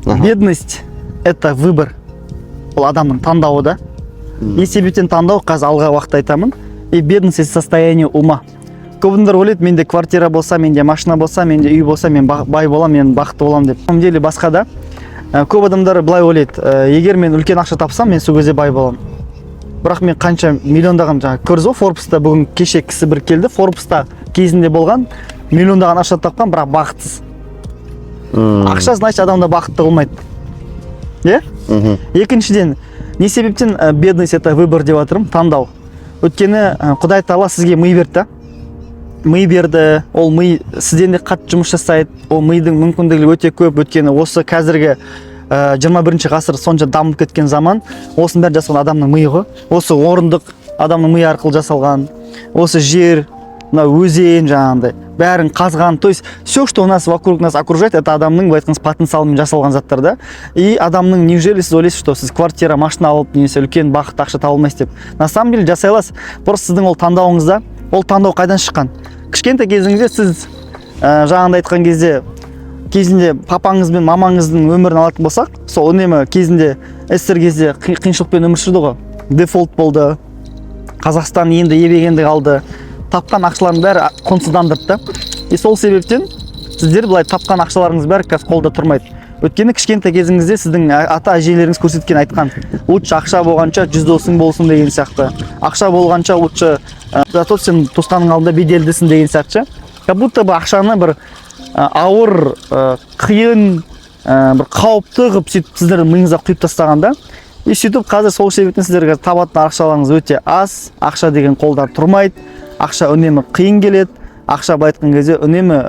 Бедность – это выбор. Ол адамның таңдауы да. И себептен таңдау, қазір алға уақытта айтамын. И бедность – это состояние ума. Көп адамдар ойлайды, менде квартира болса, менде машина болса, менде үй болса, мен бай боламын, мен бақытты боламын деп. На самом деле басқа да. Көп адамдар былай ойлайды, егер мен үлкен ақша тапсам, мен сол кезде бай боламын. Бірақ мен қанша миллиондаған, жаңа көрдіңіз ғой, Forbes-та бүгін кеше кісі бір келді, Forbes-та кезінде болған, миллиондаған ақша тапқан, бірақ бақытсыз. Ақша значит адамда бақытты болмайды. Е? Екіншіден, не себептен бедность это выбор деп жатырмын, таңдау. Өйткені Құдай Тағала сізге ми берді да. Ми берді, ол ми сізден де қатты жұмыс жасайды, ол мидың мүмкіндігі өте көп. Өйткені осы қазіргі 21 ғасыр сонша дамып кеткен заман, осының бәрі жасалған адамның миы ғой. Осы орындық адамның миы арқылы жасалған, осы жер, өзен жаңағындай бәрін қазған. То есть все, что у нас вокруг нас окружает, это адамның айтқаныңыз потенциалымен жасалған заттар да. И адамның неужели сіз ойлайсыз, что сіз квартира, машина алып, немесе үлкен бақыт, ақша таба алмайсыз деп. На самом деле жасай аласыз. Просто сіздің ол таңдауыңызда, ол таңдау қайдан шыққан? Кішкентай кезіңізде сіз жаңағындай айтқан кезінде папаңыз бен мамаңыздың өмірін алатын болсақ, сол үнемі кезінде СССР кезде қиыншылықпен өмір сүрді ғой. Дефолт болды. Қазақстан енді ебегенді қалды. Тапқан ақшалардың бәрі құнсыздандырды. И сол себептен сіздер былай тапқан ақшаларыңыз бәрі қазір қолда тұрмайды. Өйткені кішкентай кезіңізде сіздің ата-әжелеріңіз көрсеткен айтқан, лучше ақша болғанша жүз досың болсын деген сияқты. Ақша болғанша лучше зато сен туысқанның алдында беделдісің деген сияқты. Как будто бы ақшаны бір ауыр, қиын, бір қауіпті қылып сөйтіп сіздер миыңызға құйып тастағанда, и сөйтіп қазір сол себептен сіздерге табатын ақшаларыңыз өте аз, ақша деген қолдар тұрмайды, ақша үнемі қиын келеді, ақша былай айтқан кезде үнемі